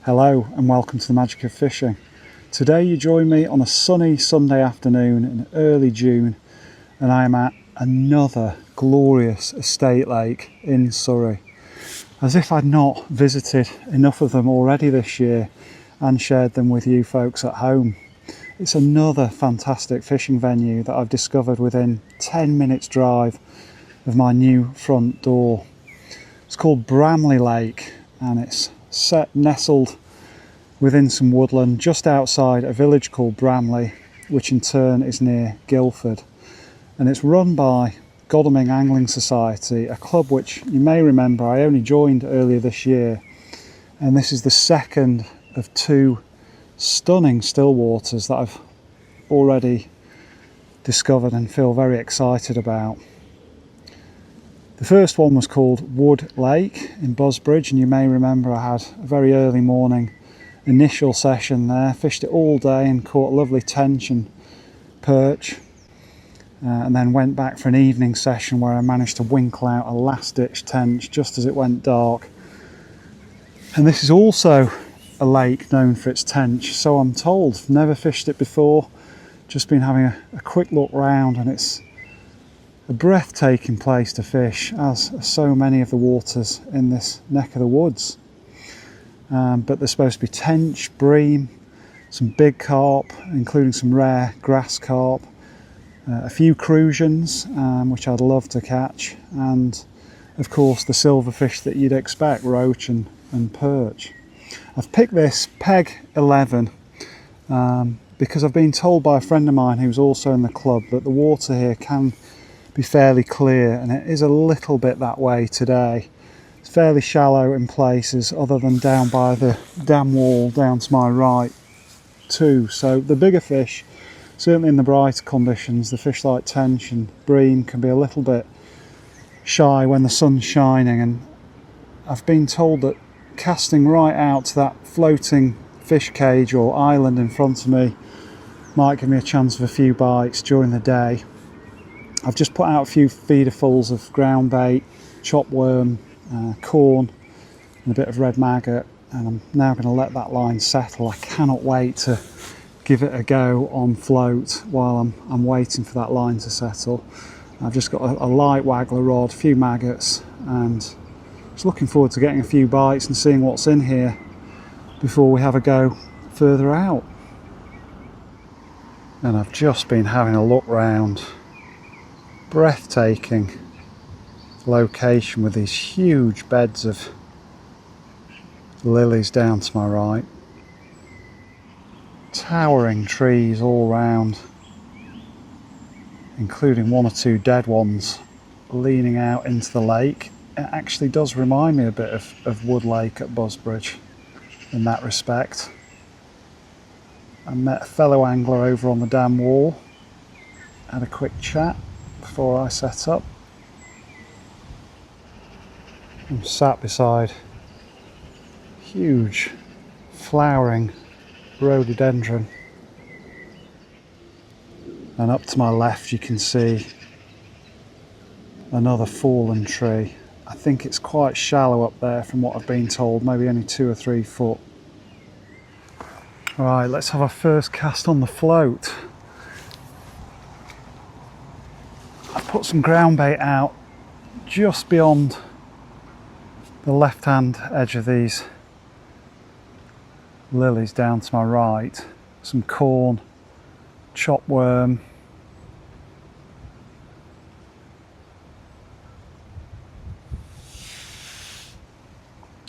Hello and welcome to the magic of fishing. Today you join me on a sunny Sunday afternoon in early June and I am at another glorious estate lake in Surrey. As if I'd not visited enough of them already this year and shared them with you folks at home. It's another fantastic fishing venue that I've discovered within 10 minutes drive of my new front door. It's called Bramley Lake and it's nestled within some woodland just outside a village called Bramley, which in turn is near Guildford, and it's run by Godalming Angling Society, a club which you may remember I only joined earlier this year, and this is the second of two stunning stillwaters that I've already discovered and feel very excited about. The first one was called Wood Lake in Busbridge, and you may remember I had a very early morning initial session there, fished it all day and caught a lovely tench and perch, and then went back for an evening session where I managed to winkle out a last ditch tench just as it went dark. And this is also a lake known for its tench, so I'm told. Never fished it before, just been having a quick look round, and it's a breathtaking place to fish, as are so many of the waters in this neck of the woods. But there's supposed to be tench, bream, some big carp, including some rare grass carp, a few crusions, which I'd love to catch, and of course the silverfish that you'd expect, roach and perch. I've picked this peg 11 because I've been told by a friend of mine who's also in the club that the water here can be fairly clear, and it is a little bit that way today. It's fairly shallow in places other than down by the dam wall down to my right too, so the bigger fish, certainly in the brighter conditions, the fish like tench and bream, can be a little bit shy when the sun's shining, and I've been told that casting right out to that floating fish cage or island in front of me might give me a chance of a few bites during the day. I've just put out a few feederfuls of groundbait, chopped worm, corn and a bit of red maggot, and I'm now going to let that line settle. I cannot wait to give it a go on float while I'm waiting for that line to settle. I've just got a light waggler rod, a few maggots, and just looking forward to getting a few bites and seeing what's in here before we have a go further out. And I've just been having a look round. Breathtaking location with these huge beds of lilies down to my right, towering trees all round, including one or two dead ones leaning out into the lake. It actually does remind me a bit of Wood Lake at Busbridge in that respect. I met a fellow angler over on the dam wall, had a quick chat before I set up. I'm sat beside huge flowering rhododendron, and up to my left you can see another fallen tree. I think it's quite shallow up there from what I've been told, maybe only 2 or 3 foot. Right, let's have our first cast on the float. I've put some ground bait out just beyond the left hand edge of these lilies down to my right. Some corn, chopped worm,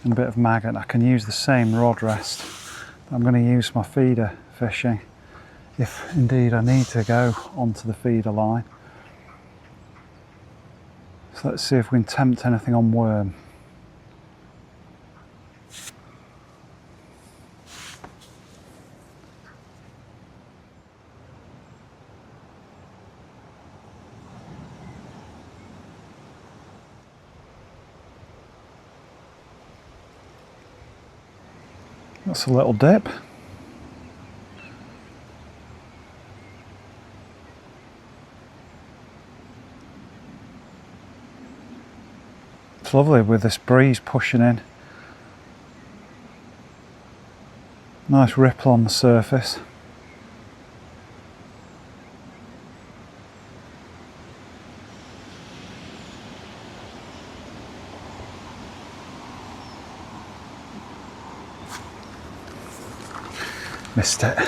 and a bit of maggot. I can use the same rod rest that I'm going to use for my feeder fishing if indeed I need to go onto the feeder line. So let's see if we can tempt anything on worm. That's a little dip. It's lovely with this breeze pushing in. Nice ripple on the surface. Missed it.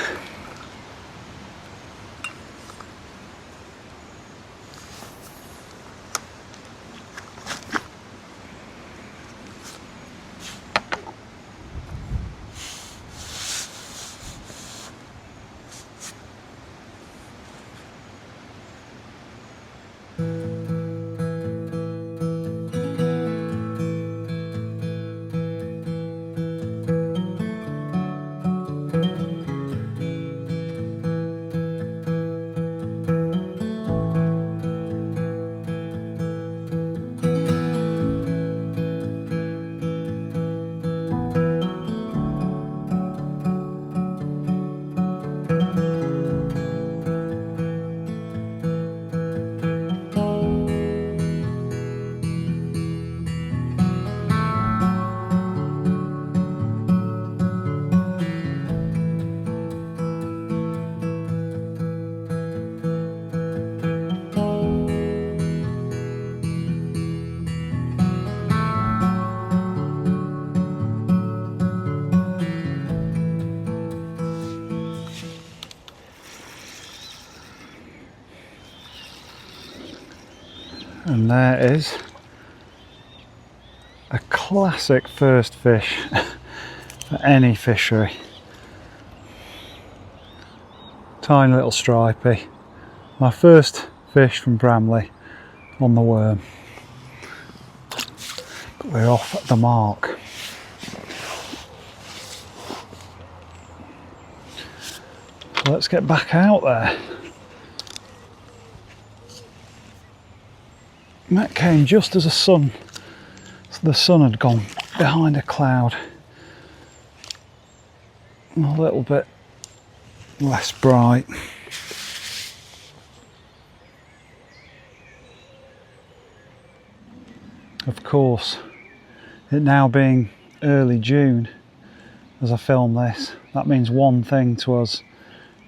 And there is a classic first fish for any fishery. Tiny little stripey. My first fish from Bramley on the worm. But we're off at the mark. Let's get back out there. And that came just as the sun had gone behind a cloud. A little bit less bright. Of course, it now being early June as I film this, that means one thing to us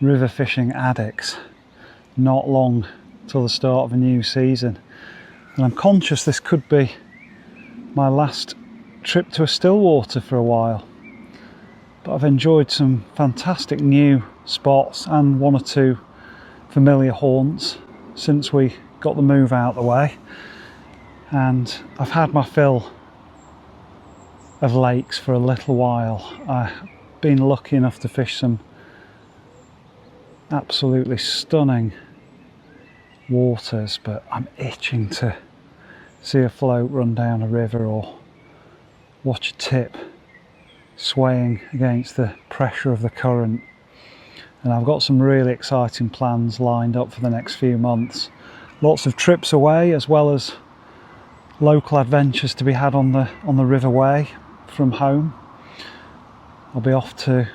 river fishing addicts. Not long till the start of a new season. And I'm conscious this could be my last trip to a stillwater for a while. But I've enjoyed some fantastic new spots and one or two familiar haunts since we got the move out the way. And I've had my fill of lakes for a little while. I've been lucky enough to fish some absolutely stunning waters, but I'm itching to see a float run down a river or watch a tip swaying against the pressure of the current. And I've got some really exciting plans lined up for the next few months. Lots of trips away, as well as local adventures to be had on the river way from home. I'll be off to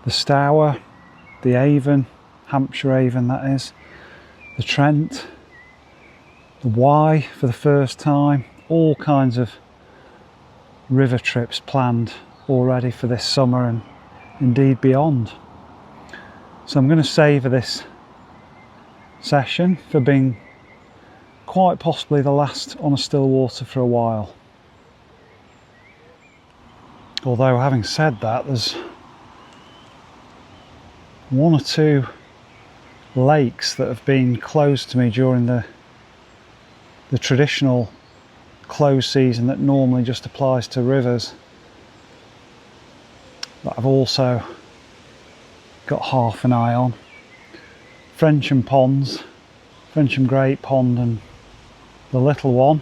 the Stour, the Avon, Hampshire Avon that is, the Trent, the Wye for the first time. All kinds of river trips planned already for this summer and indeed beyond. So I'm going to savour this session for being quite possibly the last on a stillwater for a while. Although having said that, there's one or two lakes that have been closed to me during the traditional closed season that normally just applies to rivers, that I've also got half an eye on. Frensham Ponds, Frensham Great Pond and the little one.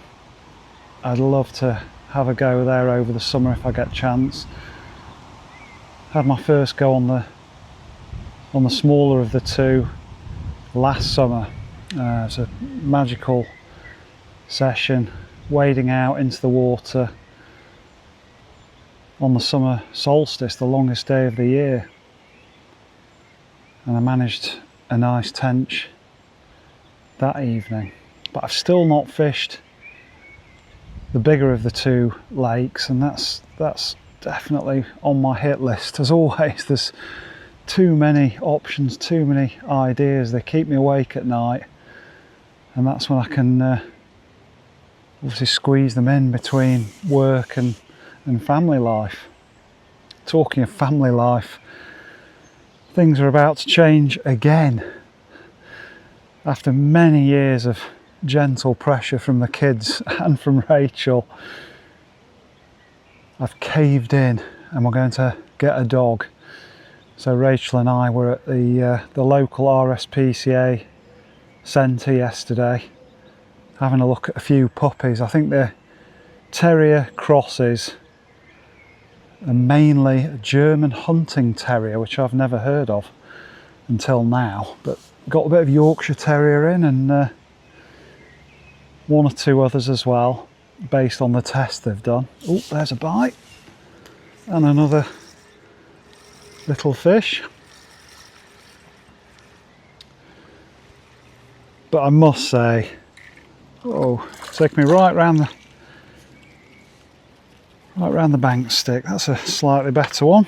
I'd love to have a go there over the summer if I get a chance. Had my first go on the smaller of the two last summer. It's a magical session, wading out into the water on the summer solstice, the longest day of the year. And I managed a nice tench that evening. But I've still not fished the bigger of the two lakes, and that's definitely on my hit list. As always, there's too many options, too many ideas. They keep me awake at night, and that's when I can obviously squeeze them in between work and family life. Talking of family life, things are about to change again. After many years of gentle pressure from the kids and from Rachel, I've caved in and we're going to get a dog. So Rachel and I were at the local RSPCA centre yesterday, having a look at a few puppies. I think they're terrier crosses, and mainly a German hunting terrier, which I've never heard of until now, but got a bit of Yorkshire Terrier in, and one or two others as well, based on the test they've done. Oh, there's a bite, and another little fish. But I must say, oh, take me right round the bank stick. That's a slightly better one,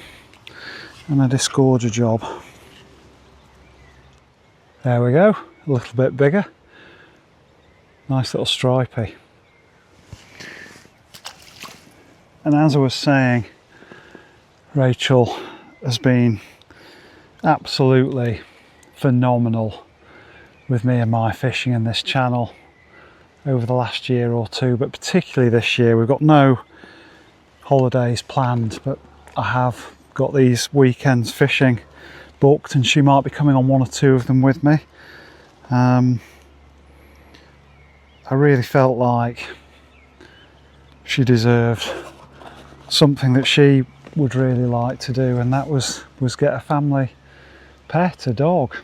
and a disgorger job. There we go, a little bit bigger. Nice little stripey. And as I was saying, Rachel has been absolutely phenomenal with me and my fishing in this channel over the last year or two, but particularly this year. We've got no holidays planned, but I have got these weekends fishing booked, and she might be coming on one or two of them with me. I really felt like she deserved something that she would really like to do, and that was get a family pet, a dog.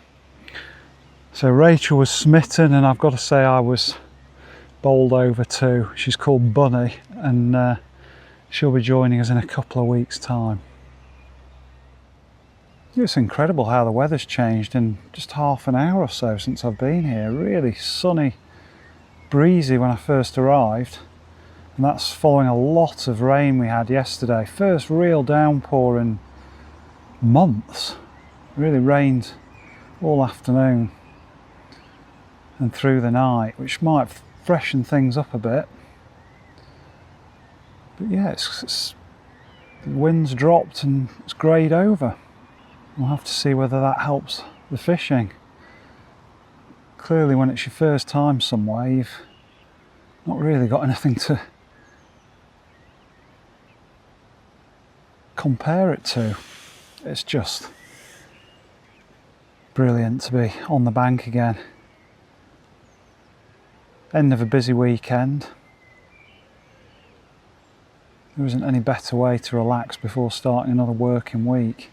So Rachel was smitten, and I've got to say I was bowled over too. She's called Bunny, and she'll be joining us in a couple of weeks' time. It's incredible how the weather's changed in just half an hour or so since I've been here. Really sunny, breezy when I first arrived, and that's following a lot of rain we had yesterday. First real downpour in months. It really rained all afternoon and through the night, which might freshen things up a bit. But yeah, the wind's dropped and it's greyed over. We'll have to see whether that helps the fishing. Clearly, when it's your first time somewhere, you've not really got anything to compare it to. It's just brilliant to be on the bank again. End of a busy weekend. There isn't any better way to relax before starting another working week.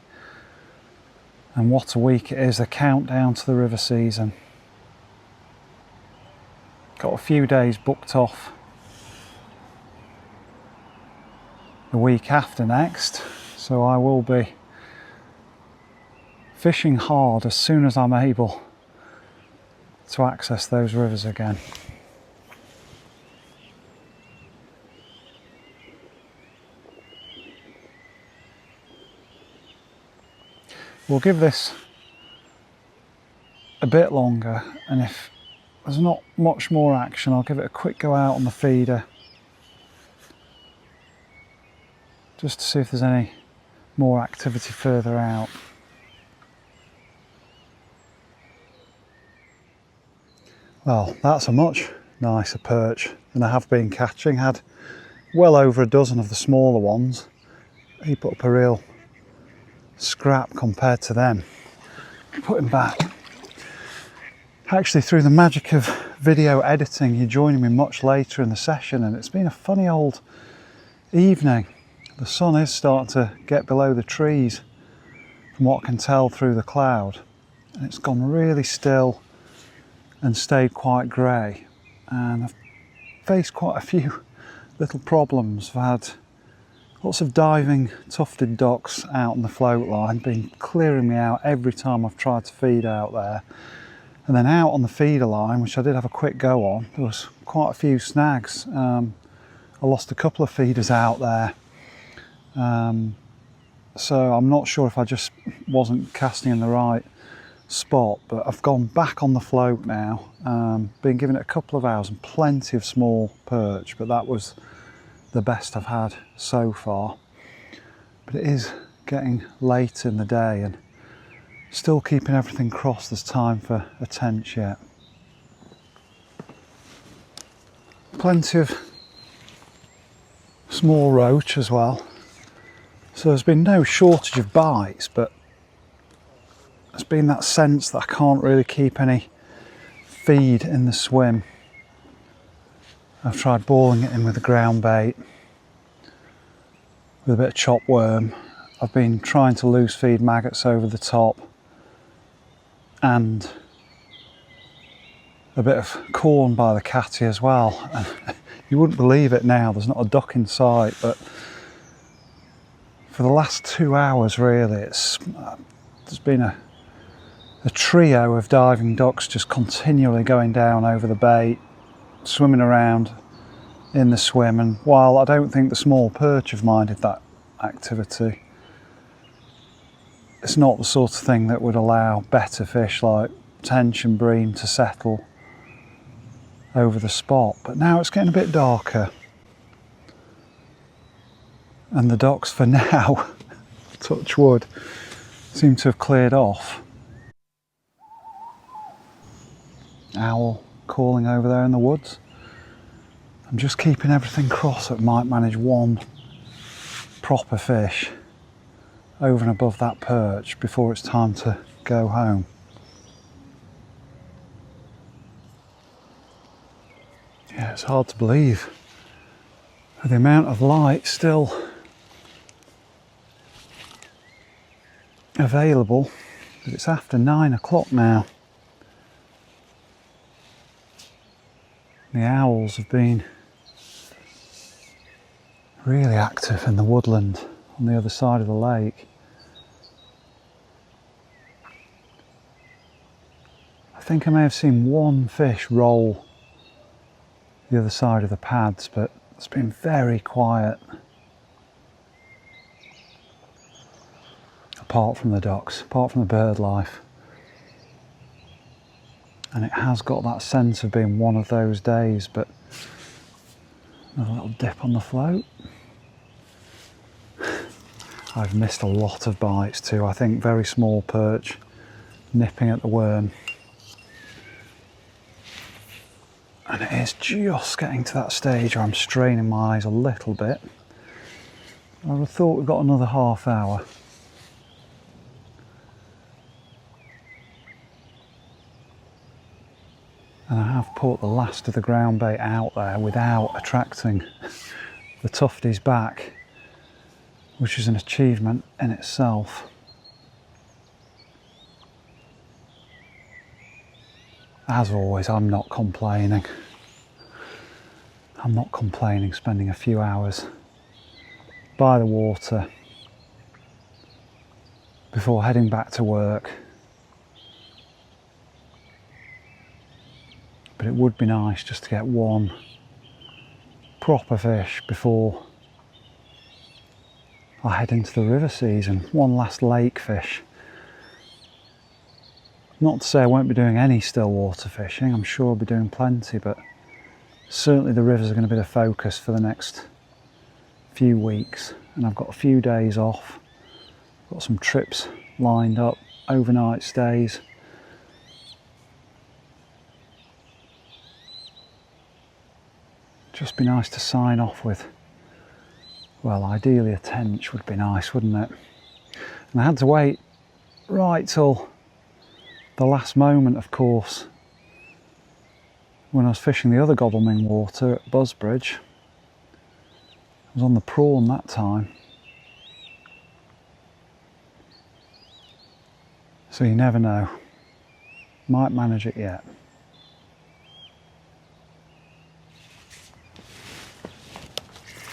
And what a week it is, the countdown to the river season. Got a few days booked off the week after next, so I will be fishing hard as soon as I'm able to access those rivers again. We'll give this a bit longer, and if there's not much more action, I'll give it a quick go out on the feeder just to see if there's any more activity further out. Well, that's a much nicer perch than I have been catching. Had well over a dozen of the smaller ones. He put up a real scrap compared to them. Put him back. Actually, through the magic of video editing, you're joining me much later in the session, and it's been a funny old evening. The sun is starting to get below the trees from what I can tell through the cloud, and it's gone really still and stayed quite grey, and I've faced quite a few little problems. I've had lots of diving tufted ducks out on the float line, been clearing me out every time I've tried to feed out there. And then out on the feeder line, which I did have a quick go on, there was quite a few snags. I lost a couple of feeders out there, So I'm not sure if I just wasn't casting in the right spot, but I've gone back on the float now. Been giving it a couple of hours and plenty of small perch, but that was the best I've had so far. But it is getting late in the day and still keeping everything crossed. There's time for a tench yet. Plenty of small roach as well. So there's been no shortage of bites, but there's been that sense that I can't really keep any feed in the swim. I've tried balling it in with a groundbait, with a bit of chopped worm. I've been trying to loose feed maggots over the top and a bit of corn by the catty as well. And you wouldn't believe it now, there's not a duck in sight, but for the last 2 hours really, there's been a trio of diving ducks just continually going down over the bait, swimming around in the swim. And while I don't think the small perch have minded that activity, it's not the sort of thing that would allow better fish like tench and bream to settle over the spot. But now it's getting a bit darker and the ducks, for now, touch wood, seem to have cleared off. Owl calling over there in the woods. I'm just keeping everything crossed that might manage one proper fish over and above that perch before it's time to go home. Yeah, it's hard to believe with the amount of light still available, but it's after 9 o'clock now. The owls have been really active in the woodland on the other side of the lake. I think I may have seen one fish roll the other side of the pads, but it's been very quiet. Apart from the ducks, apart from the bird life. And it has got that sense of being one of those days, but another little dip on the float. I've missed a lot of bites too. I think very small perch nipping at the worm. And it is just getting to that stage where I'm straining my eyes a little bit. I would have thought we've got another half hour. And I have put the last of the ground bait out there without attracting the tufties back, which is an achievement in itself. As always, I'm not complaining. I'm not complaining spending a few hours by the water before heading back to work. But it would be nice just to get one proper fish before I head into the river season. One last lake fish. Not to say I won't be doing any stillwater fishing, I'm sure I'll be doing plenty, but certainly the rivers are going to be the focus for the next few weeks. And I've got a few days off, got some trips lined up, overnight stays. Just be nice to sign off with, well, ideally a tench would be nice, wouldn't it? And I had to wait right till the last moment, of course, when I was fishing the other Godalming water at Busbridge. I was on the prawn that time. So you never know. Might manage it yet.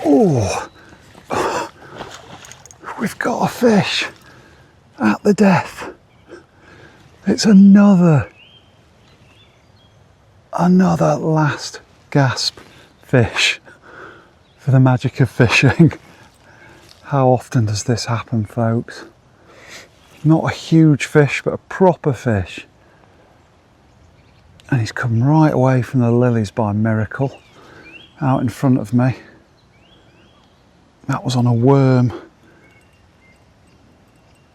Oh, we've got a fish at the death. It's another last gasp fish for the magic of fishing. How often does this happen, folks? Not a huge fish, but a proper fish. And he's come right away from the lilies by miracle, out in front of me. That was on a worm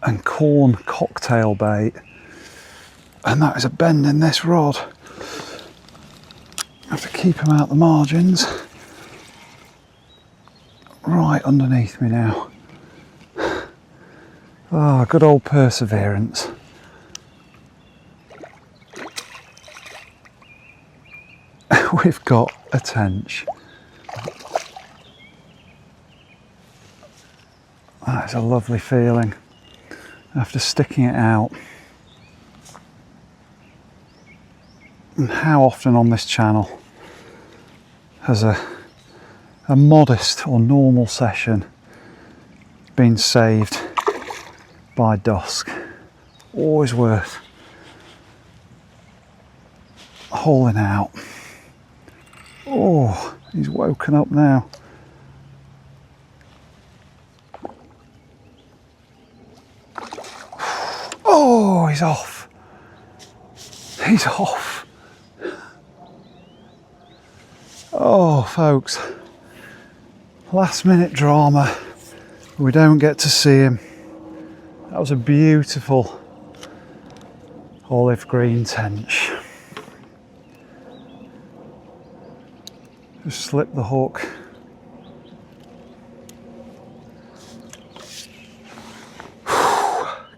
and corn cocktail bait. And that is a bend in this rod. I have to keep him out the margins. Right underneath me now. Ah, good old perseverance. We've got a tench. That is a lovely feeling after sticking it out. And how often on this channel has a modest or normal session been saved by dusk? Always worth hauling out. Oh, he's woken up now. Oh, he's off. He's off. Oh, folks, last minute drama. We don't get to see him. That was a beautiful olive green tench. Just slip the hook.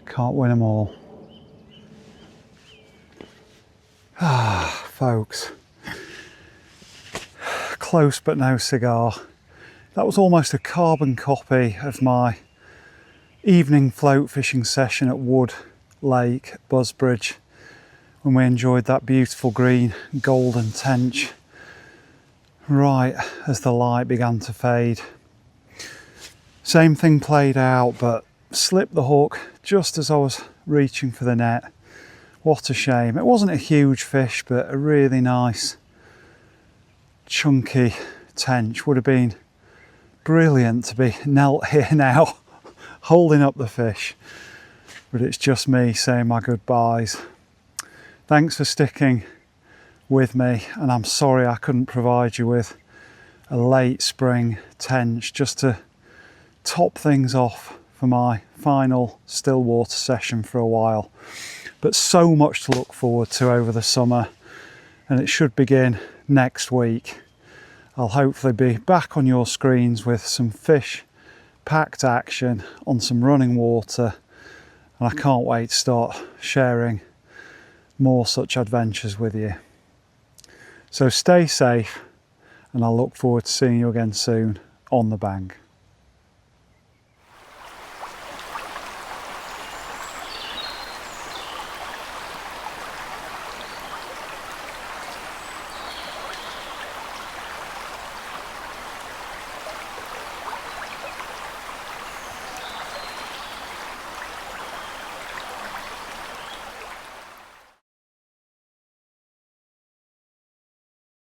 Can't win them all. Ah, folks. Close but no cigar. That was almost a carbon copy of my evening float fishing session at Wood Lake at Busbridge, when we enjoyed that beautiful green golden tench right as the light began to fade. Same thing played out, but slipped the hook just as I was reaching for the net. What a shame. It wasn't a huge fish, but a really nice chunky tench. Would have been brilliant to be knelt here now holding up the fish, but it's just me saying my goodbyes. Thanks for sticking with me, and I'm sorry I couldn't provide you with a late spring tench just to top things off for my final stillwater session for a while. But so much to look forward to over the summer, and it should begin next week. I'll hopefully be back on your screens with some fish packed action on some running water, and I can't wait to start sharing more such adventures with you. So stay safe, and I look forward to seeing you again soon on the bank.